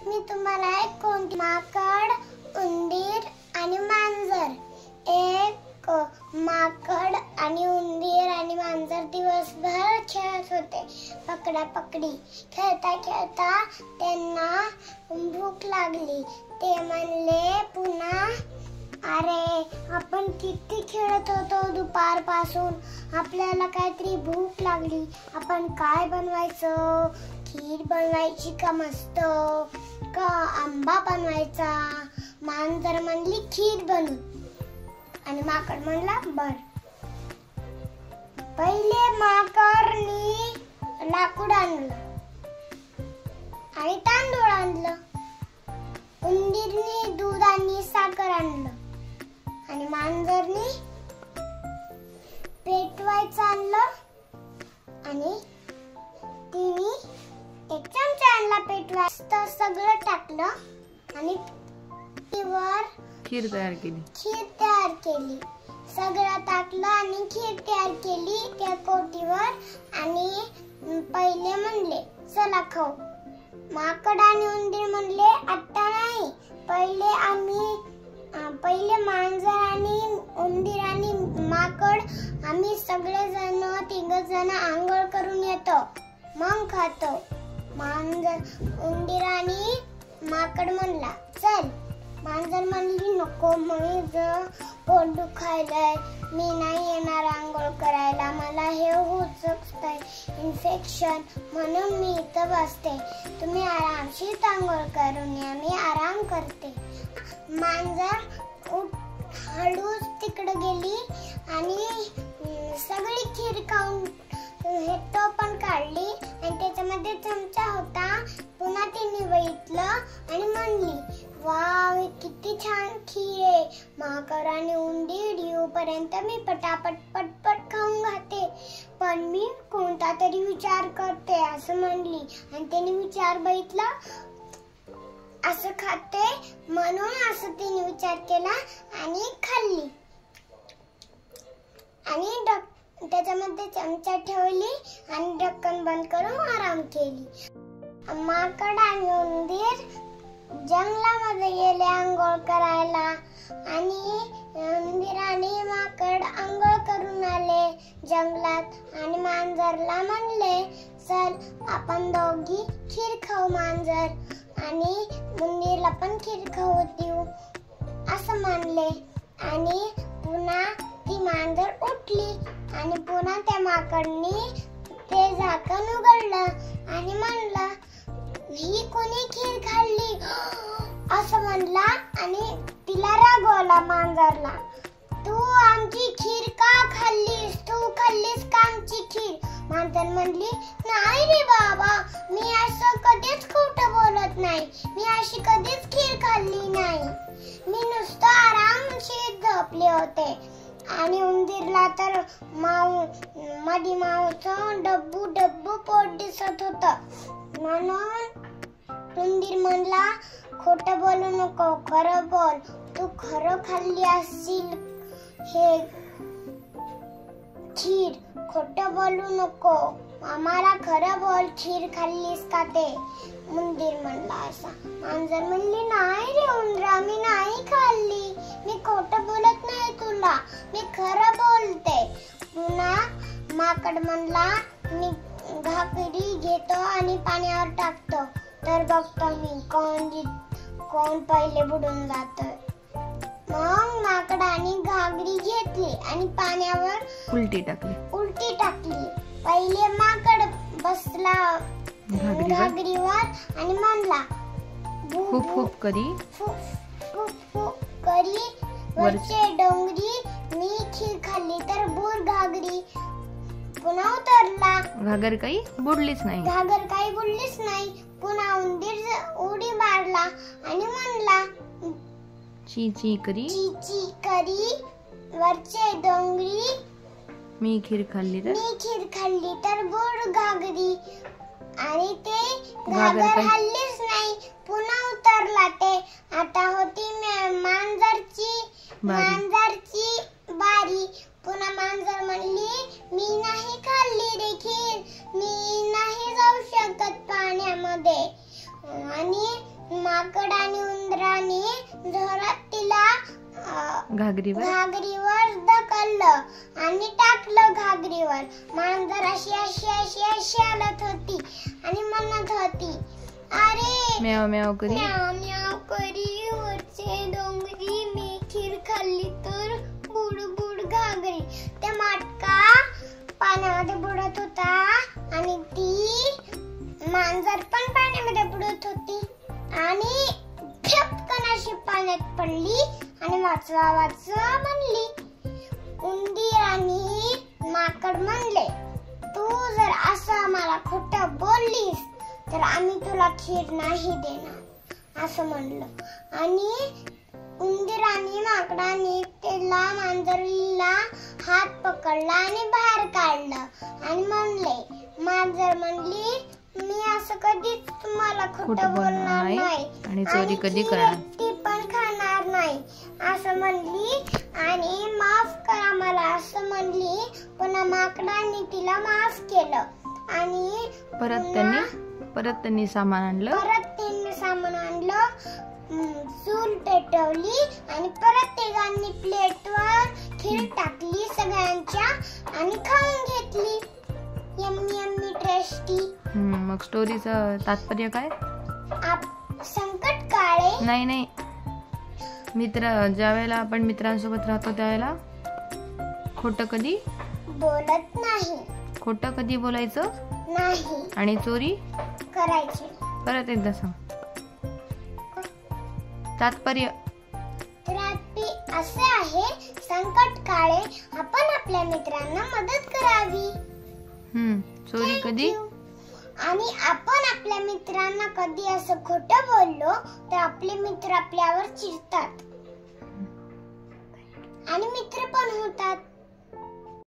मी तुम्हाला एक कोणती माकड, उंदीर आणि मांजर. एक माकड आणि उंदीर आणि मांजर दिवसभर खेळत होते. पकडा पकडी. खेळता खेळता त्यांना भूक लागली. ते म्हणले पुन्हा, अरे आपण किती खेळत होतो दुपारपासून, आपल्याला काहीतरी भूक लागली. आपण काय बनवायचं? खीर बनवायची का मस्त, का आंबा बनवायचा? मांजर म्हणली खीर बनवू आणि माकड म्हणला बर. पहिले माकडनी लाकूड आणलं आणि तांदूळ आणलं. उंदीरने दूध आणि साखर आणलं आणि मांजरने पेटवायचं आणलं आणि तिने एक चमचा आणला पेटवायचं. सगळं टाकलं आणि वर खीर तयार केली. सगळं टाकलं आणि खीर तयार केली त्या कोटीवर. आणि पहिले म्हणले चला खाऊ. माकड आणि उंदीर म्हणले आता नाही, पहिले मांजर आणि उंदीर आणि माकड आम्ही सगळेजण 3 जण आंघोळ करून येतो, मग खातो. उंदीर आणि माकड म्हणला चल. मांजर म्हणली नको, माझं पोट दुखायलंय, मी नाही येणार आंघोळ करायला, मला हे होत शकतंय इन्फेक्शन, म्हणून मी इथं बसते. तुम्ही आरामशीर आंघोळ करून या, मी आराम करते. मांजर हळूच तिकडे गेली आणि सगळी खीर खाऊन टोपण काढली आणि त्याच्यामध्ये चमचा होता. पुन्हा तिने बघितलं आणि म्हणली वाव, किती छान खीर आहे. माकड आणि उंदीर येऊपर्यंत मी पटापट पटपट खाऊन घाते, पण मी कोणता तरी विचार करते असं म्हणली. आणि त्याने विचार बघितला असं खाते म्हणून असं तिने विचार केला आणि खाल्ली आणि त्याच्यामध्ये चमचा ठेवली आणि ढक्कन बंद करून आराम केली. माकड आणि उंदीर जंगलामध्ये गेले आंघोळ करायला आणि उंदीर आणि माकड आंघोळ करून आले जंगलात आणि मांजरला म्हणले चल आपण दोघी खीर खाऊ. मांजर आणि उंदीरला पण खीर खाऊ देऊ असं म्हणले. आणि पुन्हा ती मांजर उठली आणि पुन्हा त्या माकडनी ते झाकण उघडलं आणि म्हणलं ही कोणी खीर खाल्ली असं म्हणला. आणि तिला राग आला मांजरला, तू आमची खीर का खाल्लीस? तू खाल्लीस का आमची खीर? मांजर म्हणली नाही रे बाबा, मी असं कधीच खोटं बोलत नाही, मी अशी कधीच खीर खाल्ली नाही, मी नुसतं आरामशीर झोपले होते. आणि उंदीरला तर मधी माऊचं डब्बू डब्बू पोट दिसत होतं, म्हणून उंदीर म्हणला खोटं बोलू नको, खरं बोल, तू खरं खाल्ली असशील हे खीर, खोटं बोलू नको, आम्हाला खरं बोल, खीर खाल्लीस का ते? उंदीर म्हणला असा. मांजर म्हणली नाही रे उंदरा, मी नाही खाल्ली, मी खोटं बोलत नाही तुला, मी खरं बोलते. पुन्हा माकड म्हणला मी घागरी घेतो आणि पाण्यावर टाकतो, तर बघतो मी कोण पहिले बुडून जातोय. मग माकडाने घागरी घेतली आणि पाण्यावर उलटी टाकली. पहिले माकड बसला घागरीवर आणि म्हणला फुफ फुफ करी वरचे डोंगरी, मी खीर खाल्ली तर बुर घागरी. पुन्हा उतरला. घागर काही बुडलीच नाही. पुन्हा उंदीर उडी मारला आणि म्हणला ची ची करी वरचे डोंगरी, मी खीर खाल्ली तर बुर घागरी. आणि ते घागर हल्लीच नाही. पुन्हा उतरला ते. आता होती मांजरची बारी. पुन्हा मांजर म्हणली मी नाही खाल्ली रे खीर, मी नाही जाऊ शकत पाण्यामध्ये. आणि माकड आणि उंदराने जोरात तिला घागरीवर ढकललं आणि टाकलं घागरीवर. मांजर अशी अशी अशी अशी हालत होती आणि म्हणत होती, अरे म्याव म्याव करी, म्याव म्याव करी वरचे डोंगरी, मी खीर खाल्ली तर बुड बुड घागरी. ते माटका पाण्यामध्ये बुडत होता आणि ती मांजर पण पाण्यामध्ये बुडत होती आणि खेपकन अशी पाण्यात पडली आणि वाचवा वाचवा म्हणली. उंदीर आणि माकड म्हणले, तू जर असं मला खोटं बोललीस तर आम्ही तुला खीर नाही देणार असं म्हणलं. आणि उंदीर आणि माकडाने त्याला मांजरीला हात पकडला आणि बाहेर काढलं आणि म्हणले, मांजर म्हणली, मी असं कधीच तुम्हाला खोटं बोलणार नाही आणि चोरी कधी करणार ती पण खाणार नाही असं म्हणली आणि माफ करा मला असं म्हणली. पुन्हा माकडाने तिला माफ केलं आणि परत त्यांनी सामान आणलं. चूल पेटवली आणि परत तिघांनी प्लेटवर खीर टाकली सगळ्यांच्या आणि खाऊन घेतली. Yummy yummy tasty. मग स्टोरीचं तात्पर्य काय? संकट काळे नाही ज्या वेळेला आपण मित्रांसोबत राहतो त्यावेळेला खोटं कधी बोलत नाही. खोटं कधी बोलायचं नाही आणि चोरी करायची. परत एकदा सांग तात्पर्य. असे आहे, संकट काळे आपण आपल्या मित्रांना मदत करावी. चोरी कधी आणि आपण आपल्या मित्रांना कधी असं खोटं बोललो तर आपले मित्र आपल्यावर चिडतात आणि मित्र पण होतात.